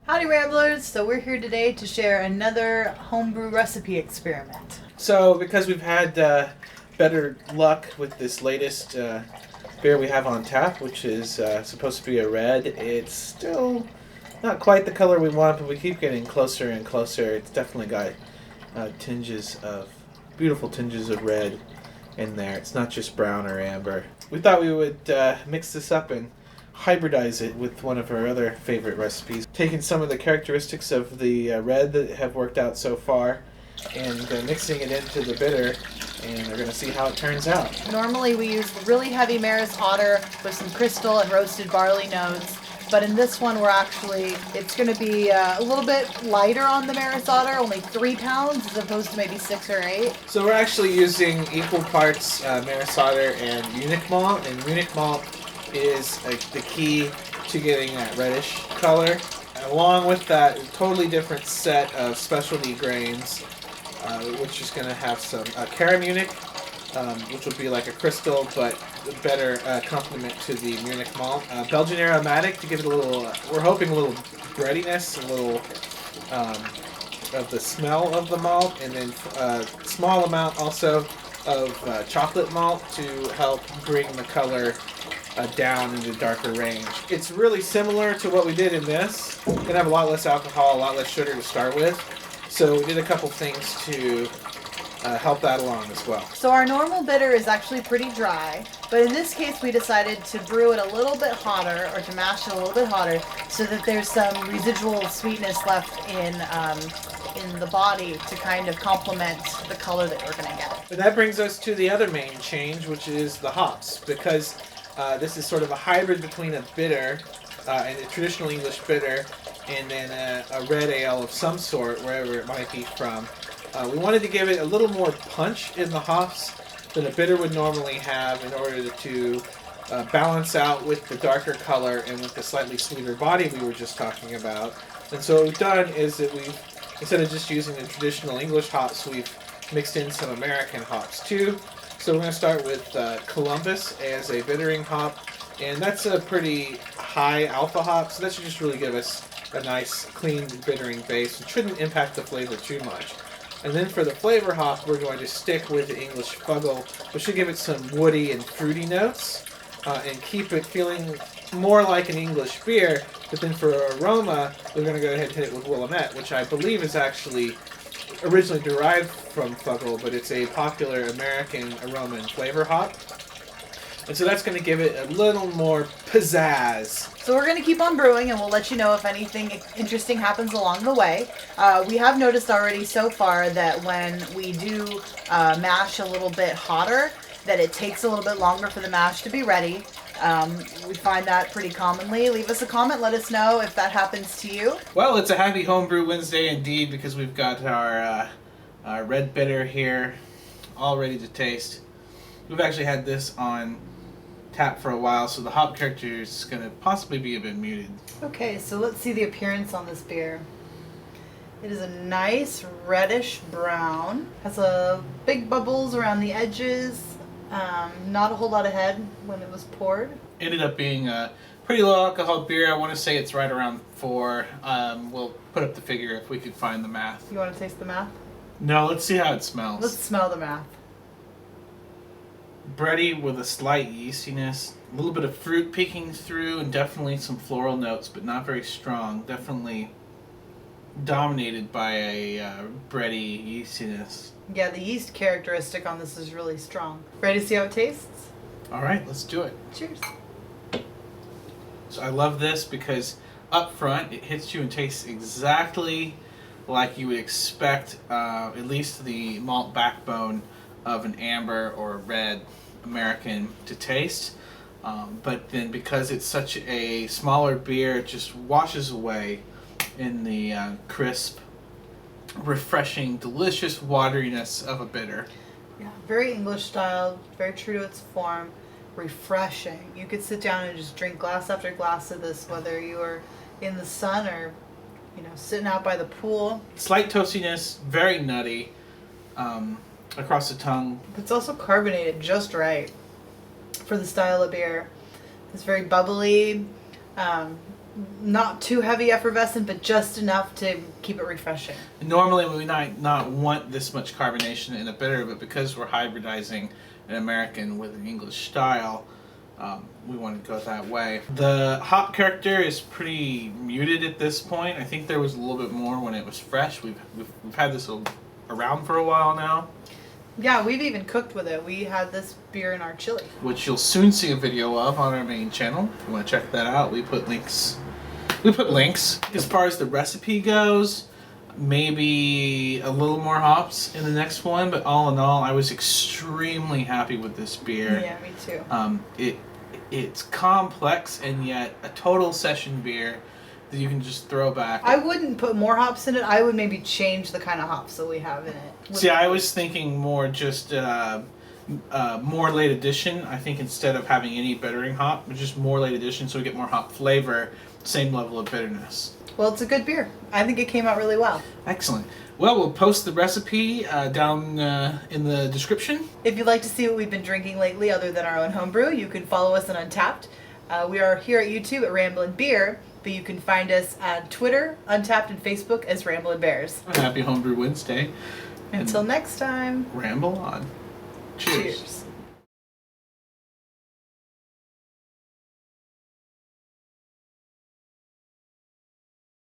Howdy Ramblers! So we're here today to share another homebrew recipe experiment. So because we've had better luck with this latest beer we have on tap, which is supposed to be a red, it's still not quite the color we want, but we keep getting closer and closer. It's definitely got beautiful tinges of red in there. It's not just brown or amber. We thought we would mix this up and hybridize it with one of our other favorite recipes, taking some of the characteristics of the red that have worked out so far and mixing it into the bitter, and we're going to see how it turns out. Normally we use really heavy Maris Otter with some crystal and roasted barley notes, but in this one it's going to be a little bit lighter on the Maris Otter, only 3 pounds as opposed to maybe 6 or 8. So we're actually using equal parts Maris Otter and Munich Malt, and Munich Malt is the key to getting that reddish color. Along with that, a totally different set of specialty grains, which is going to have some cara-munich, which will be like a crystal, but a better complement to the Munich Malt. Belgian Aromatic to give it a little, we're hoping a little breadiness, a little of the smell of the malt, and then a small amount also of chocolate malt to help bring the color down into darker range. It's really similar to what we did in this. It's gonna have a lot less alcohol, a lot less sugar to start with. So we did a couple things to help that along as well. So our normal bitter is actually pretty dry, but in this case we decided to brew it a little bit hotter, or to mash it a little bit hotter, so that there's some residual sweetness left in the body to kind of complement the color that we're gonna get. But that brings us to the other main change, which is the hops, because this is sort of a hybrid between a bitter and a traditional English bitter and then a red ale of some sort, wherever it might be from. We wanted to give it a little more punch in the hops than a bitter would normally have in order to balance out with the darker color and with the slightly sweeter body we were just talking about. And so what we've done is that we've, instead of just using the traditional English hops, we've mixed in some American hops too. So we're going to start with Columbus as a bittering hop, and that's a pretty high alpha hop, so that should just really give us a nice clean bittering base. It shouldn't impact the flavor too much. And then for the flavor hop, we're going to stick with the English Fuggle, which should give it some woody and fruity notes and keep it feeling more like an English beer. But then for aroma, we're going to go ahead and hit it with Willamette, which I believe is actually originally derived from Fuggle, but it's a popular American aroma and flavor hop. And so that's going to give it a little more pizzazz. So we're going to keep on brewing, and we'll let you know if anything interesting happens along the way. We have noticed already so far that when we do mash a little bit hotter, that it takes a little bit longer for the mash to be ready. We find that pretty commonly. Leave us a comment, let us know if that happens to you. Well, it's a happy Homebrew Wednesday indeed, because we've got our red bitter here all ready to taste. We've actually had this on tap for a while, so the hop character is going to possibly be a bit muted. Okay, so let's see the appearance on this beer. It is a nice reddish brown. Has a big bubbles around the edges. Not a whole lot of head when it was poured. Ended up being a pretty low alcohol beer. I want to say it's right around 4. We'll put up the figure if we could find the math. You want to taste the math? No, let's see how it smells. Let's smell the math. Bready with a slight yeastiness, a little bit of fruit peeking through, and definitely some floral notes, but not very strong. Definitely dominated by a bready yeastiness. Yeah, the yeast characteristic on this is really strong. Ready to see how it tastes? All right, let's do it. Cheers. So I love this because up front it hits you and tastes exactly like you would expect, at least the malt backbone of an amber or red American to taste. But then because it's such a smaller beer, it just washes away in the crisp, refreshing, delicious wateriness of a bitter. Yeah, very English style, very true to its form, refreshing. You could sit down and just drink glass after glass of this, whether you are in the sun or, sitting out by the pool. Slight toastiness, very nutty across the tongue. It's also carbonated just right for the style of beer. It's very bubbly, not too heavy effervescent, but just enough to keep it refreshing. Normally we might not want this much carbonation in a bitter, but because we're hybridizing an American with an English style, we want to go that way. The hop character is pretty muted at this point. I think there was a little bit more when it was fresh. We've had this around for a while now. Yeah, we've even cooked with it. We had this beer in our chili, which you'll soon see a video of on our main channel. If you want to check that out, we put links. As far as the recipe goes, maybe a little more hops in the next one, but all in all, I was extremely happy with this beer. Yeah, me too. It's complex and yet a total session beer that you can just throw back. I wouldn't put more hops in it. I would maybe change the kind of hops that we have in it. See, I was thinking more just more late addition. I think instead of having any bittering hop, just more late addition so we get more hop flavor, same level of bitterness. Well, it's a good beer. I think it came out really well. Excellent. Well, we'll post the recipe down in the description. If you'd like to see what we've been drinking lately other than our own homebrew, you can follow us on Untapped. We are here at YouTube at Ramblin' Beer, but you can find us on Twitter, Untapped, and Facebook as Ramblin' Bears. Happy Homebrew Wednesday. Until next time. Ramble on. Cheers. Cheers.